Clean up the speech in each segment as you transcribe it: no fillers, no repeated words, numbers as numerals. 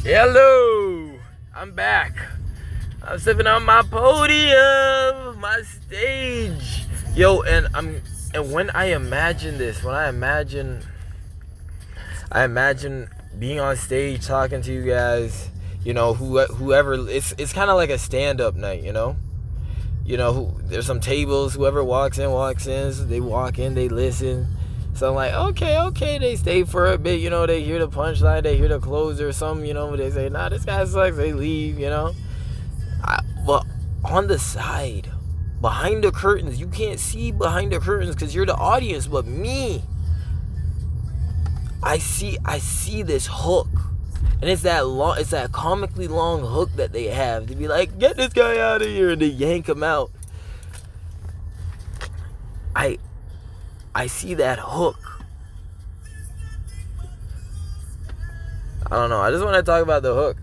Hello, I'm back. I'm stepping on my podium, my stage. Yo, and when I imagine this, I imagine being on stage talking to you guys, whoever, it's kind of like a stand-up night, there's some tables, whoever walks in, so they walk in, they listen. So I'm like, okay, they stay for a bit, they hear the punchline, they hear the closer, some, they say, nah, this guy sucks, they leave, But on the side, behind the curtains, you can't see behind the curtains because you're the audience, but me, I see this hook. And it's that comically long hook that they have to be like, get this guy out of here, and they yank him out. I see that hook. I don't know. I just want to talk about the hook.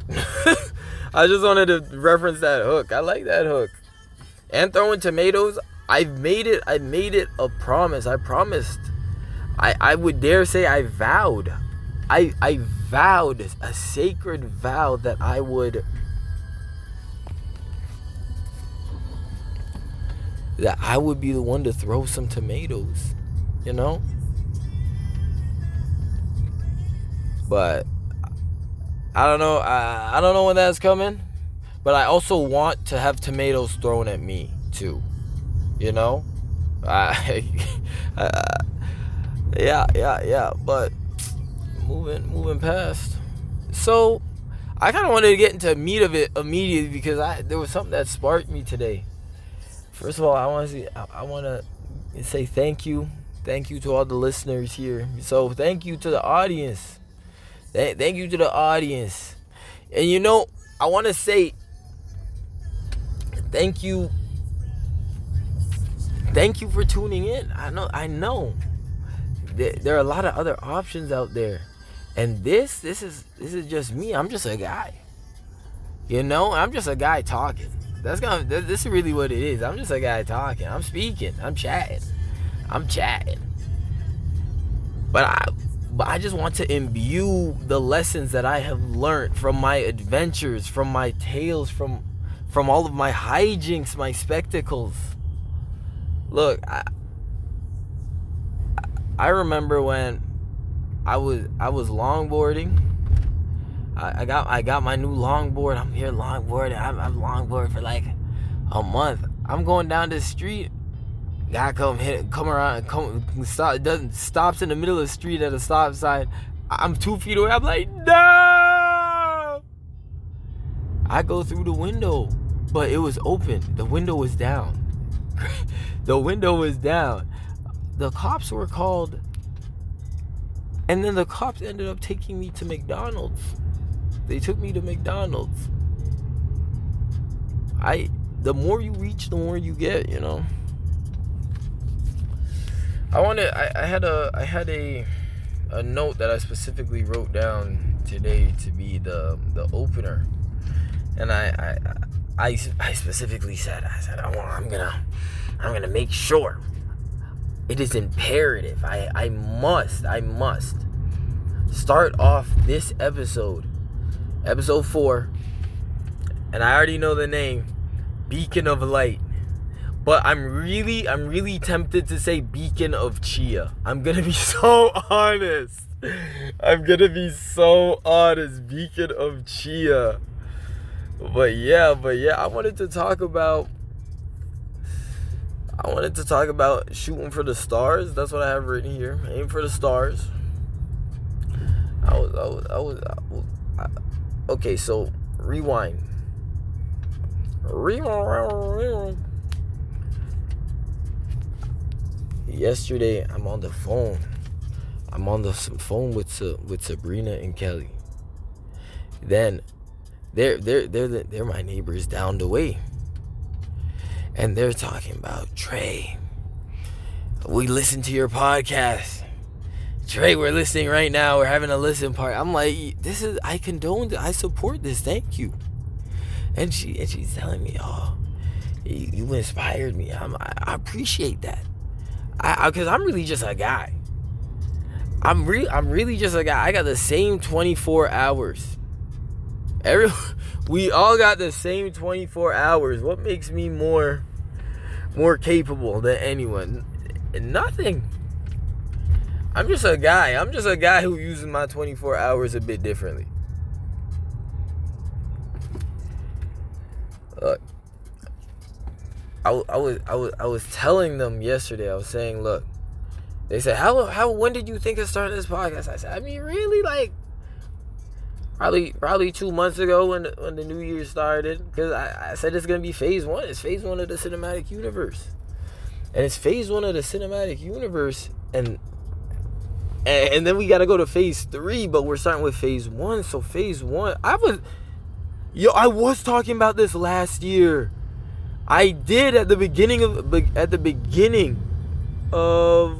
I just wanted to reference that hook. I like that hook. And throwing tomatoes, I made it a promise. I promised. I would dare say I vowed. I vowed a sacred vow that I would be the one to throw some tomatoes. But I don't know. I don't know when that's coming. But I also want to have tomatoes thrown at me too. Yeah. But moving past. So I kind of wanted to get into the meat of it immediately because there was something that sparked me today. First of all, I want to say thank you. Thank you to all the listeners here. So thank you to the audience. Thank you to the audience. And I want to say thank you. Thank you for tuning in. I know. There are a lot of other options out there. And this is just me. I'm just a guy. I'm just a guy talking. This is really what it is. I'm just a guy talking. I'm speaking. I'm chatting. But I just want to imbue the lessons that I have learned from my adventures, from my tales, from all of my hijinks, my spectacles. Look, I remember when I was longboarding. I got my new longboard. I'm here longboarding. I've longboarded for like a month. I'm going down this street. Guy stops in the middle of the street at a stop sign. I'm 2 feet away. I'm like, no! I go through the window, but it was open. The window was down. The cops were called, and then the cops ended up taking me to McDonald's. They took me to McDonald's. The more you reach, the more you get, I had a note that I specifically wrote down today to be the opener, and I specifically said I'm gonna make sure. It is imperative. I must start off this episode 4, and I already know the name, Beacon of Light. But I'm really tempted to say Beacon of Chia. I'm gonna be so honest. Beacon of Chia. But yeah, I wanted to talk about shooting for the stars. That's what I have written here. Aim for the stars. Okay, so rewind. Yesterday, I'm on the phone. with Sabrina and Kelly. Then they're my neighbors down the way, and they're talking about, Trey, we listen to your podcast. Trey, we're listening right now. We're having a listen part. I'm like, I condone, I support this. Thank you. And she's telling me, oh, you inspired me. I appreciate that. Because I'm really just a guy. I'm really just a guy. I got the same 24 hours. We all got the same 24 hours. What makes me more capable than anyone? Nothing. I'm just a guy who uses my 24 hours a bit differently. Look, I was telling them yesterday. I was saying, look, they said, when did you think of starting this podcast? I said, I mean, really, like, probably 2 months ago when the new year started, because I said it's gonna be phase 1. It's phase 1 of the cinematic universe, and it's phase 1 of the cinematic universe, and then we gotta go to phase 3, but we're starting with phase 1. So phase 1, I was talking about this last year. I did at the beginning of the beginning of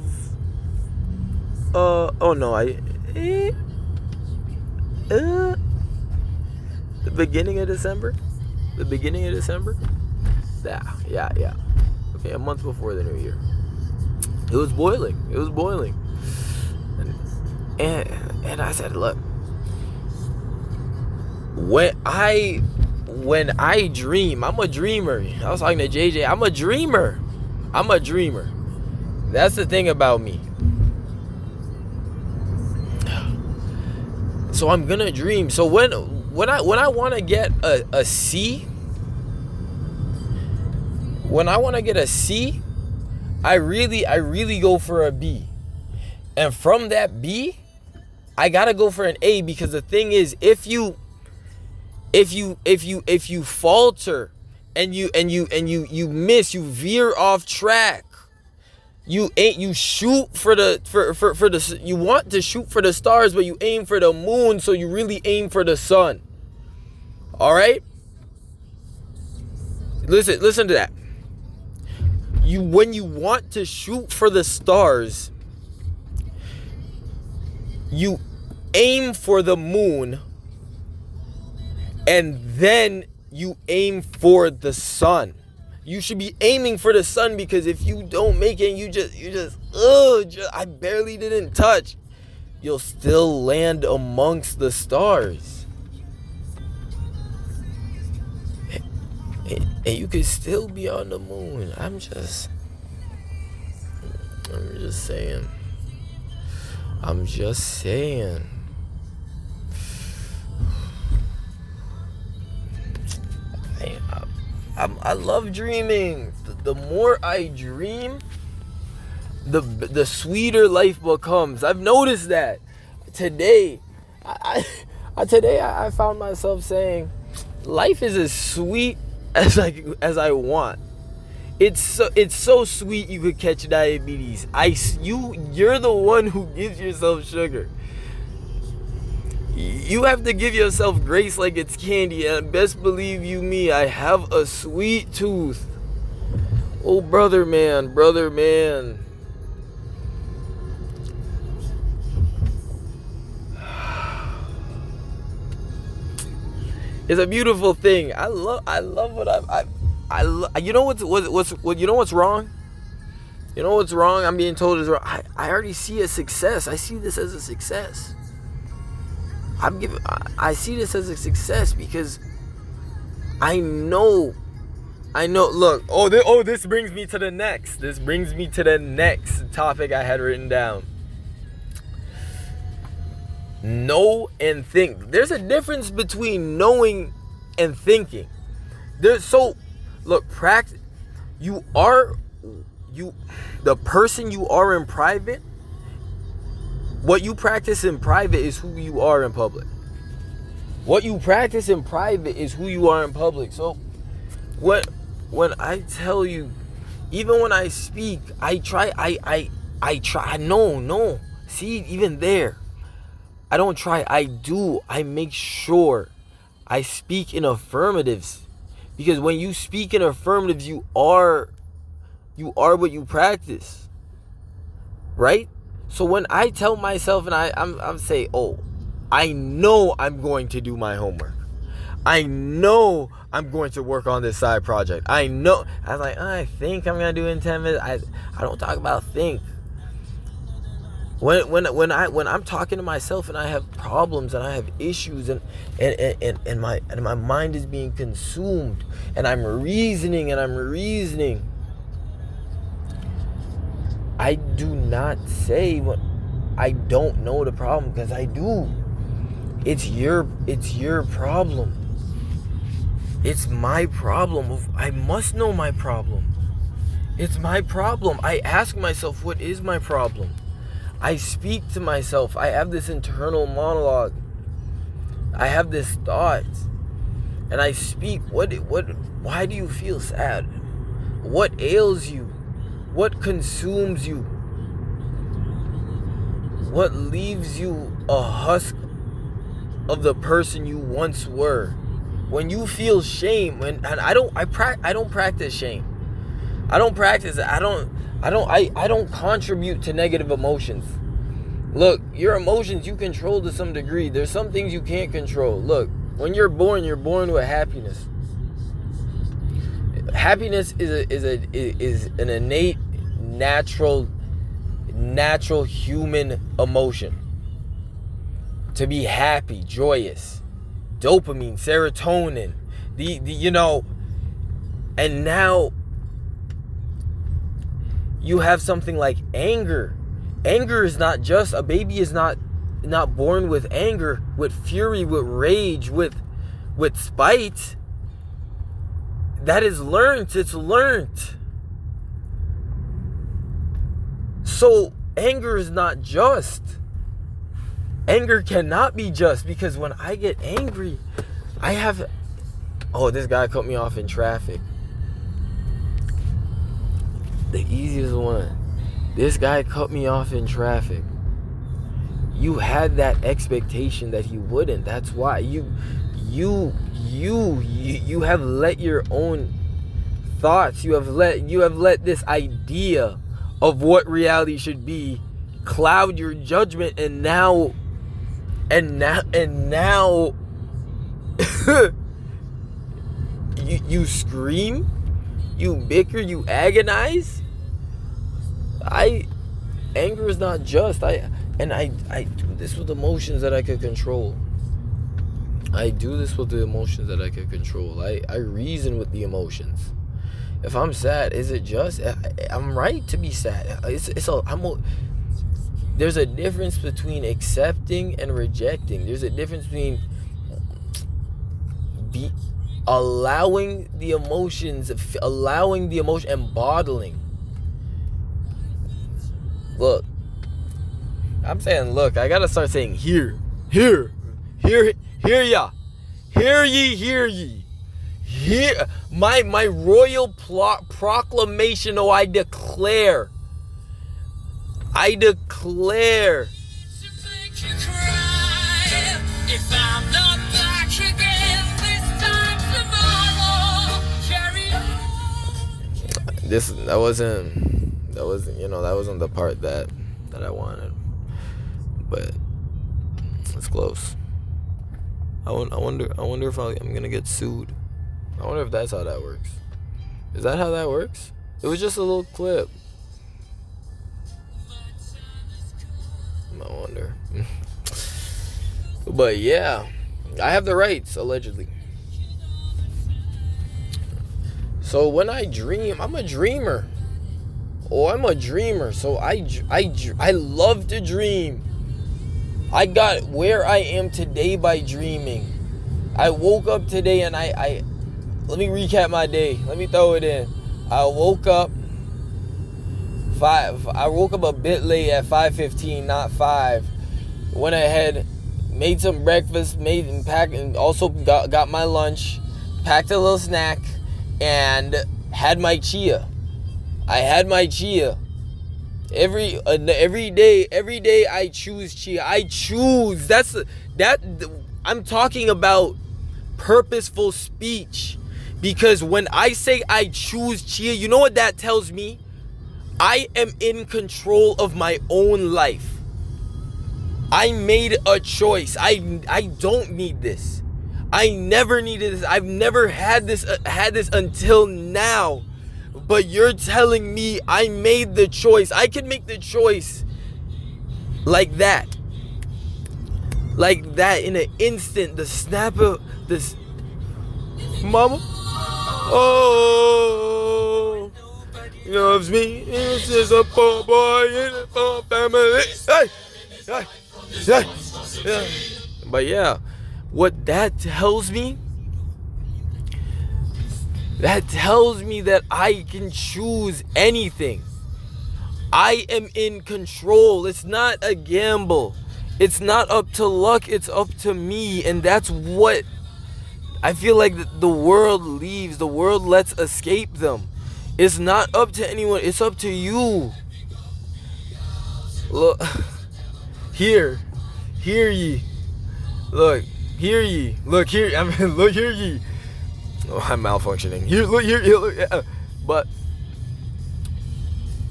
December. Yeah. Okay, a month before the new year. It was boiling. And I said, look, when I dream, I'm a dreamer. I was talking to JJ. I'm a dreamer. That's the thing about me. So I'm gonna dream. So when I want to get a C, I really go for a B, and from that B, I gotta go for an A, because the thing is, if you falter and you miss, you veer off track, you shoot for the you want to shoot for the stars, but you aim for the moon, so you really aim for the sun. All right? Listen to that. When you want to shoot for the stars, you aim for the moon, and then you aim for the sun. You should be aiming for the sun, because if you don't make it, I barely didn't touch, you'll still land amongst the stars. And you could still be on the moon. I'm just saying. I love dreaming. The more I dream, the sweeter life becomes. I've noticed that. Today, I found myself saying, life is as sweet as I want. It's so sweet you could catch diabetes. You're the one who gives yourself sugar. You have to give yourself grace like it's candy, and best believe you me, I have a sweet tooth. Oh, brother man. It's a beautiful thing. I love what you know what's wrong? You know what's wrong? I'm being told is wrong. I already see a success. I see this as a success. I see this as a success because I know. Look. This brings me to the next. Topic I had written down. Know and think. There's a difference between knowing and thinking. Practice. The person you are in private. What you practice in private is who you are in public. So, when I tell you, even when I speak, I try. No. See, even there, I don't try. I do. I make sure I speak in affirmatives, because when you speak in affirmatives, you are what you practice, right? So when I tell myself, and I'm saying, I know I'm going to do my homework. I know I'm going to work on this side project. I know. I was like, I think I'm going to do it in 10 minutes. I don't talk about think. When I'm talking to myself and I have problems and I have issues and my mind is being consumed and I'm reasoning, I do not say what I don't know the problem, because I do. It's your problem. It's my problem. I must know my problem. It's my problem. I ask myself, what is my problem? I speak to myself. I have this internal monologue. I have this thought. And I speak. Why do you feel sad? What ails you? What consumes you? What leaves you a husk of the person you once were? When you feel shame, and I don't practice shame. I don't practice it. I don't contribute to negative emotions. Look, your emotions you control to some degree. There's some things you can't control. Look, when you're born with happiness. Happiness is an innate, natural human emotion. To be happy, joyous, dopamine, serotonin, and now you have something like anger. Anger is not just, a baby is not born with anger, with fury, with rage, with spite. That is learned. It's learned. So anger is not just. Anger cannot be just, because when I get angry, this guy cut me off in traffic. The easiest one. This guy cut me off in traffic. You had that expectation that he wouldn't. That's why you have let your own thoughts, you have let this idea of what reality should be cloud your judgment, and now you scream, you bicker, you agonize. Anger is not just. I do this with emotions that I could control. I reason with the emotions. If I'm sad, is it just? I'm right to be sad. There's a difference between accepting and rejecting. There's a difference between allowing the emotion and bottling. Look, I'm saying, look, I gotta start saying hear ya. Hear ye. Hear my royal proclamation. Oh, I declare. That wasn't the part that I wanted, but it's close. I wonder if I'm gonna get sued. I wonder if that's how that works. Is that how that works? It was just a little clip. I wonder. But yeah, I have the rights, allegedly. So when I dream, I'm a dreamer. So I love to dream. I got where I am today by dreaming. I woke up today and I let me recap my day. Let me throw it in. I woke up a bit late at 5:15, not 5. Went ahead, made some breakfast, and also got my lunch, packed a little snack, and had my chia. I had my chia. Every day I choose chia. I'm talking about purposeful speech. Because when I say I choose chia, you know what that tells me? I am in control of my own life. I made a choice. I don't need this. I never needed this. I've never had this until now. But you're telling me I made the choice. I can make the choice Like that. Like that, in an instant, the snap of this. Mama, oh, he loves me. This is a poor boy in a poor family. Hey. But yeah, what that tells me that I can choose anything. I am in control. It's not a gamble. It's not up to luck. It's up to me. And that's what I feel like the world leaves. The world lets escape them. It's not up to anyone. It's up to you. Look, hear ye. Look, hear ye. Look, here. I mean, look, hear ye. Oh, I'm malfunctioning. Here, look. But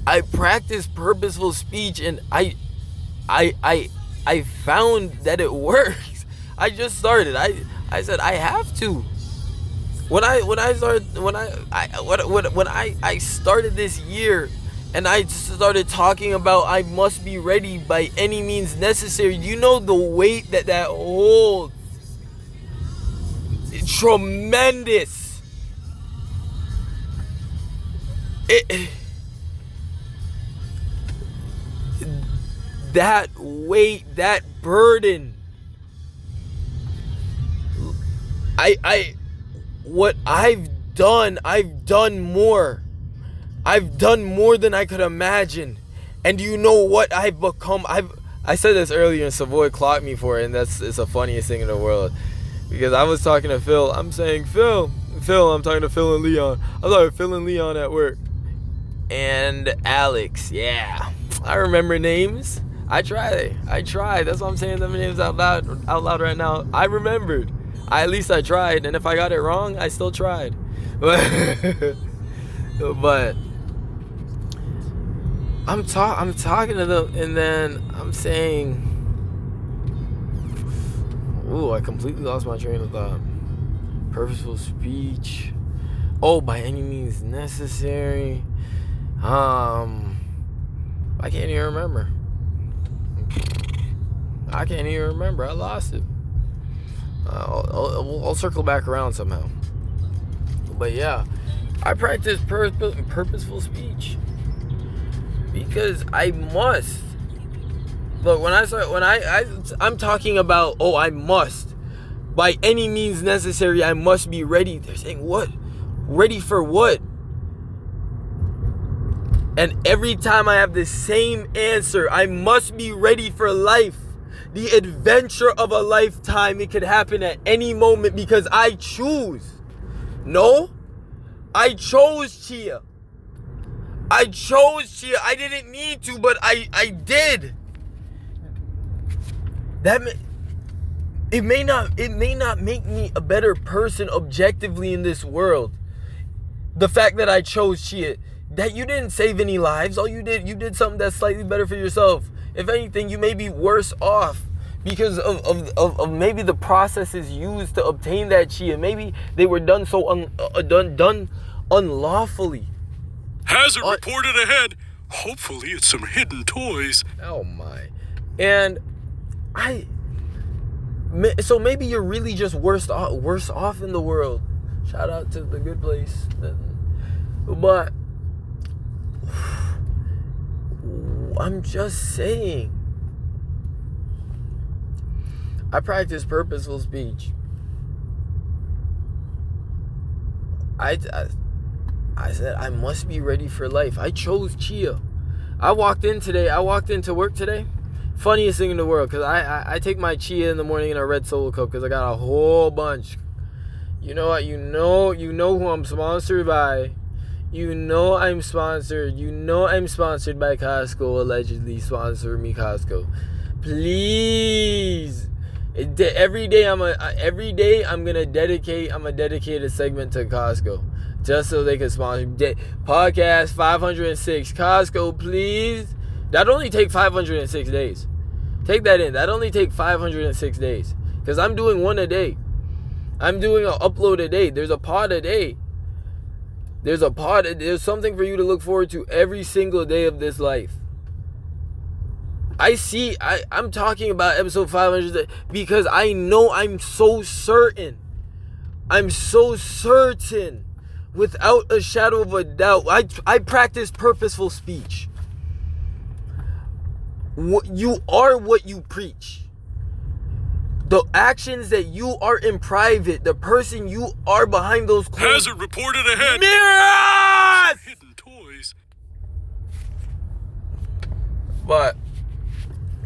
I practice purposeful speech, and I found that it works. I just started. I said I have to. When I started this year, and I started talking about I must be ready by any means necessary. You know the weight that holds. It's tremendous. That weight, that burden. What I've done more. I've done more than I could imagine. And do you know what I've become? I said this earlier and Savoy clocked me for it, and it's the funniest thing in the world. Because I was talking to Phil. I'm saying, Phil, I'm talking to Phil and Leon. I'm talking to Phil and Leon at work. And Alex, yeah. I remember names. I tried. That's why I'm saying them names out loud right now. I remembered. At least I tried. And if I got it wrong, I still tried. But I'm talking to them, and then I'm saying, ooh, I completely lost my train of thought. Purposeful speech. Oh, by any means necessary. I can't even remember. I lost it. I'll circle back around somehow. But yeah, I practice purposeful speech because I must. Look, I'm talking about, I must. By any means necessary, I must be ready. They're saying, what? Ready for what? And every time I have the same answer, I must be ready for life. The adventure of a lifetime. It could happen at any moment because I choose. No, I chose Chia. I didn't need to, but I did. It may not make me a better person objectively in this world. The fact that I chose Chia, that you didn't save any lives. All you did something that's slightly better for yourself. If anything, you may be worse off because of maybe the processes used to obtain that Chia. Maybe they were done done unlawfully. Hazard reported ahead. Hopefully it's some hidden toys. Oh my. And so maybe you're really just worse off in the world. Shout out to the good place. But I'm just saying. I practice purposeful speech. I said I must be ready for life. I chose Chia. I walked into work today. Funniest thing in the world, because I take my Chia in the morning in a red Solo cup because I got a whole bunch. You know what? You know who I'm sponsored by. You know I'm sponsored. You know I'm sponsored by Costco. Allegedly sponsor me, Costco. Please. Every day I'm gonna dedicate a segment to Costco, just so they can sponsor podcast 506. Costco, please. That only take 506 days. Take that in. That only take 506 days, because I'm doing one a day. I'm doing an upload a day. There's a pod a day. There's something for you to look forward to every single day of this life. I'm talking about episode 500 because I know I'm so certain. I'm so certain, without a shadow of a doubt. I practice purposeful speech. You are what you preach. The actions that you are in private, the person you are behind those closed... Hazard reported ahead. Mirrors! Hidden toys. But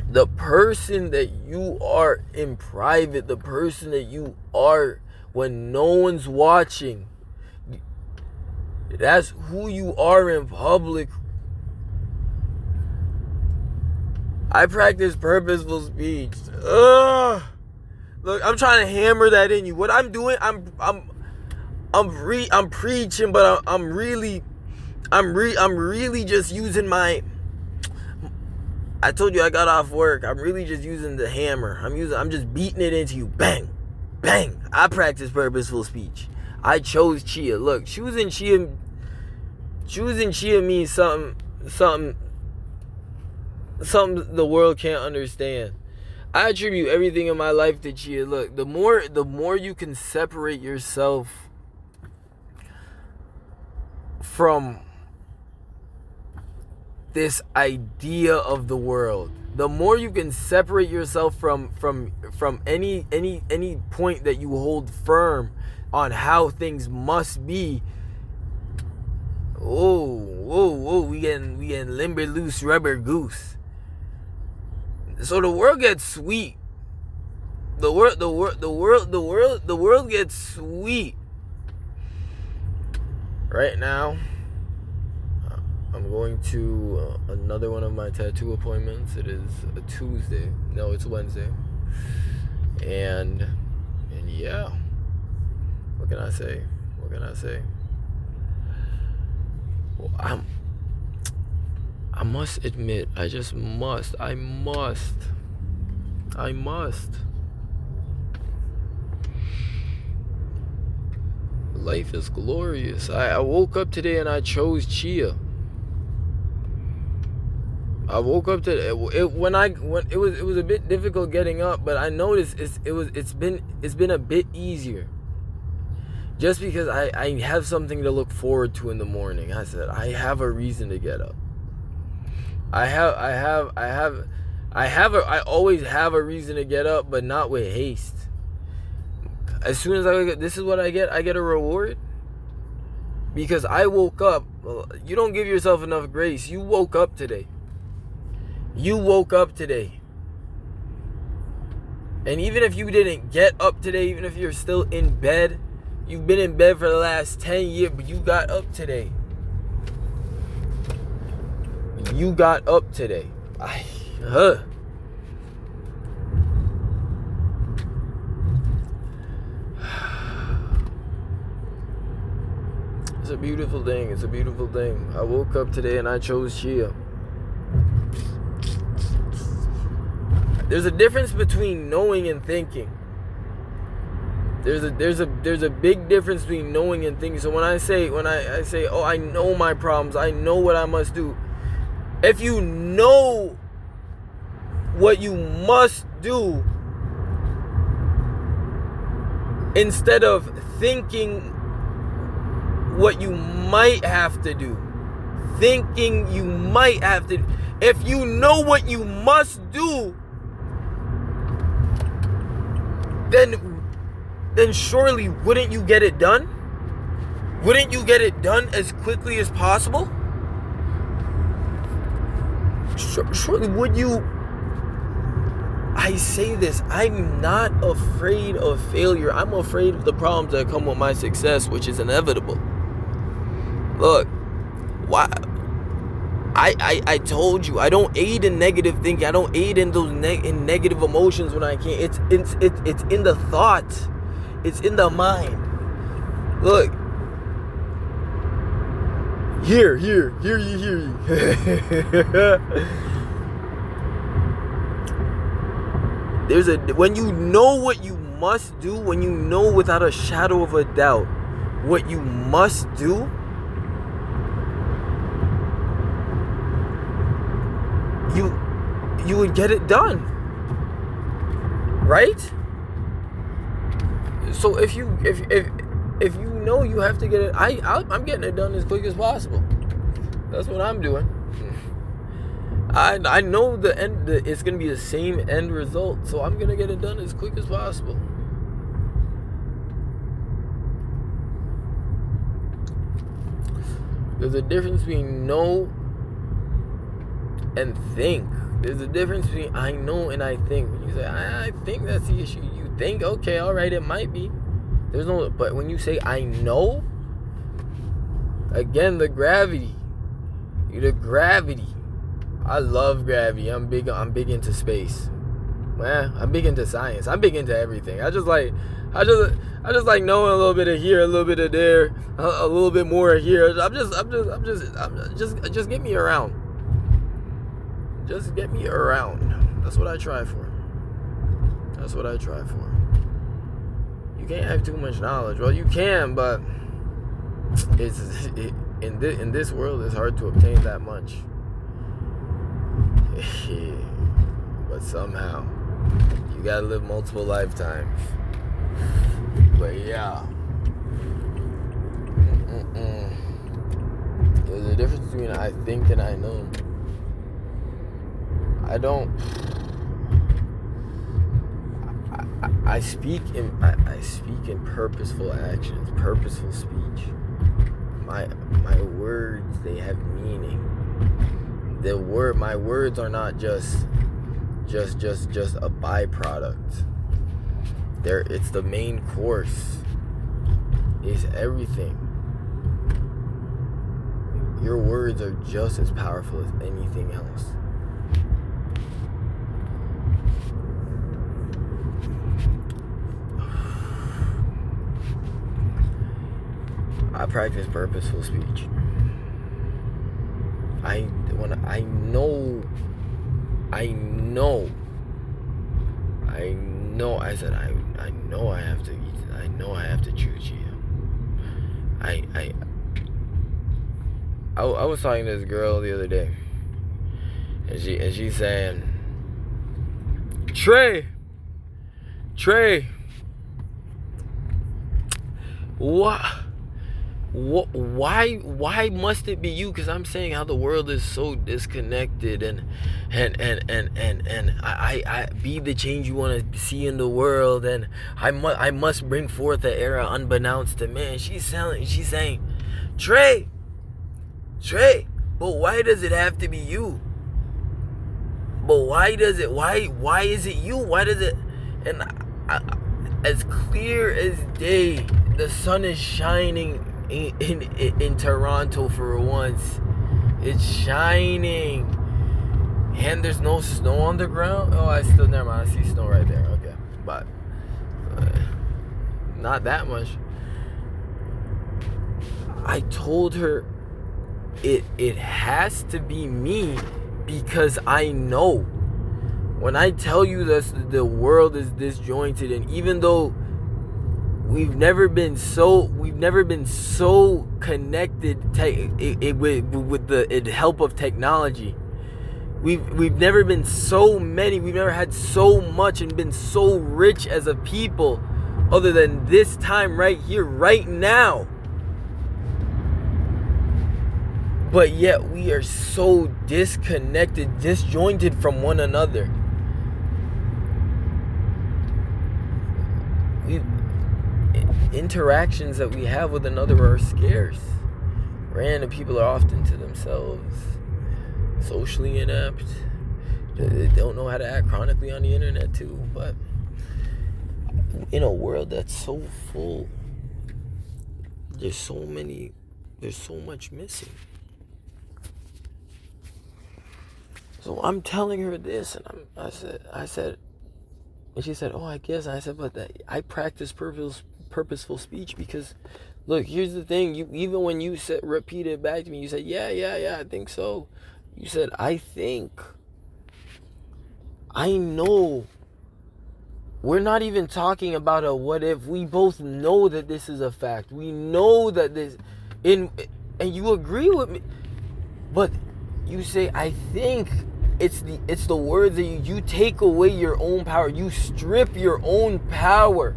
the person that you are in private, the person that you are when no one's watching, that's who you are in public. I practice purposeful speech. Ugh. Look, I'm trying to hammer that in you. What I'm doing, I'm preaching, but I'm really just using my... I told you I got off work. I'm really just using the hammer. I'm just beating it into you. Bang, bang. I practice purposeful speech. I chose Chia. Look, choosing Chia means something the world can't understand. I attribute everything in my life to Chia. Look, the more you can separate yourself from this idea of the world, the more you can separate yourself from any point that you hold firm on how things must be. We getting limber loose rubber goose. So the world gets sweet. The world gets sweet. Right now, I'm going to another one of my tattoo appointments. It is a Tuesday. No, it's Wednesday. And yeah. What can I say? Well, I must admit, I must. Life is glorious. I woke up today and I chose Chia. I woke up today. It was a bit difficult getting up, but I noticed it's been a bit easier. Just because I have something to look forward to in the morning. I said I have a reason to get up. I always have a reason to get up, but not with haste. As soon as I get, this is what I get a reward. Because I woke up. You don't give yourself enough grace. You woke up today. And even if you didn't get up today, even if you're still in bed, you've been in bed for the last 10 years, but you got up today. It's a beautiful thing. I woke up today and I chose Chia. There's a difference between knowing and thinking. There's a big difference between knowing and thinking. So when I say, oh, I know my problems, I know what I must do. If you know what you must do, instead of thinking what you might have to do, if you know what you must do, then surely wouldn't you get it done? Wouldn't you get it done as quickly as possible? Surely would you? I say this, I'm not afraid of failure. I'm afraid of the problems that come with my success, which is inevitable. Look, why? I told you, I don't aid in negative thinking. I don't aid in those in negative emotions when I can't. It's in the thought. It's in the mind. Look. Hear ye. When you know what you must do, when you know without a shadow of a doubt what you must do, you would get it done, right? So if you know you have to get it, I'm getting it done as quick as possible. That's what I'm doing. I know the end. It's gonna be the same end result, so I'm gonna get it done as quick as possible. There's a difference between know and think. There's a difference between I know and I think. When you say I think that's the issue, you think, okay, all right, it might be. But when you say I know, again, the gravity. I love gravity. I'm big into space. Man, I'm big into science. I'm big into everything. I just like knowing a little bit of here, a little bit of there, a little bit more here. Just get me around. Just get me around. That's what I try for. You can't have too much knowledge. Well, you can, but in this world, it's hard to obtain that much. But somehow, you gotta live multiple lifetimes. But yeah. There's a difference between I think and I know. I speak in purposeful actions, purposeful speech. My words, they have meaning. My words are not just a byproduct. It's the main course. It's everything. Your words are just as powerful as anything else. I practice purposeful speech. I have to choose Chia. I was talking to this girl the other day, and she's saying, Trey, why must it be you? Because I'm saying how the world is so disconnected, and I be the change you want to see in the world, and I must bring forth an era unbeknownst to man. She's saying, Trey, but why does it have to be you? But why is it you? Why does it? And as clear as day, the sun is shining in Toronto for once. It's shining, and there's no snow on the ground. Never mind, I see snow right there. Okay, but not that much. I told her it has to be me, because I know when I tell you that the world is disjointed, and even though we've never been so connected with the help of technology. We've never been so many. We've never had so much and been so rich as a people, other than this time right here, right now. But yet we are so disconnected, disjointed from one another. Interactions that we have with another are scarce. Random people are often to themselves, socially inept. They don't know how to act chronically on the internet too. But in a world that's so full, there's so much missing. So I'm telling her this, and I said, and she said, I guess. And I said, but I practice purposeful speech because, look, here's the thing. Even when you repeat it back to me, you said, yeah, I think so. You said, I think. I know. We're not even talking about a what if. We both know that this is a fact. We know that this, and you agree with me. But you say, I think. it's the words that you take away your own power. You strip your own power.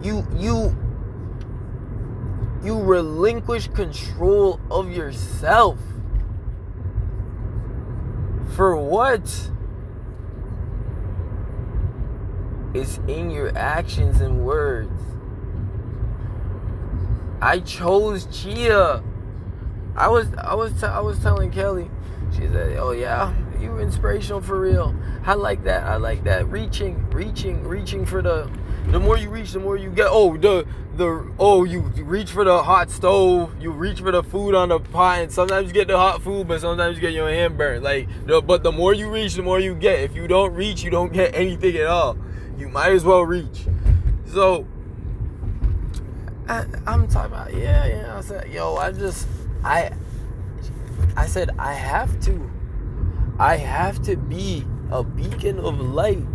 You relinquish control of yourself. For what? It's in your actions and words. I chose Chia. I was telling Kelly. She said, "Oh yeah, you were inspirational for real. I like that. Reaching for the more you reach, the more you get. You reach for the hot stove. You reach for the food on the pot, and sometimes you get the hot food, but sometimes you get your hand burned. But the more you reach, the more you get. If you don't reach, you don't get anything at all. You might as well reach." So I'm talking about, yeah. I said, I said, I have to be a beacon of light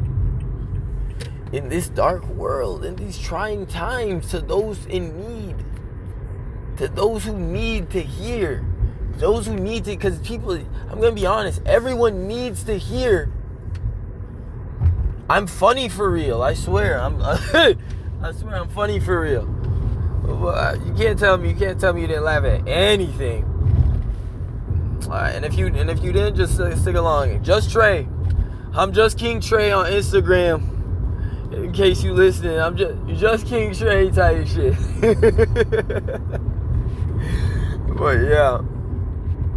in this dark world, in these trying times, to those in need, to those who need to hear, those who need to, because people, I'm going to be honest, everyone needs to hear. I'm funny for real, I swear. I swear I'm funny for real. You can't tell me you didn't laugh at anything. Alright, and if you didn't, just stick along. Just Trey. I'm just King Trey on Instagram. In case you listening, I'm just King Trey type shit. But yeah.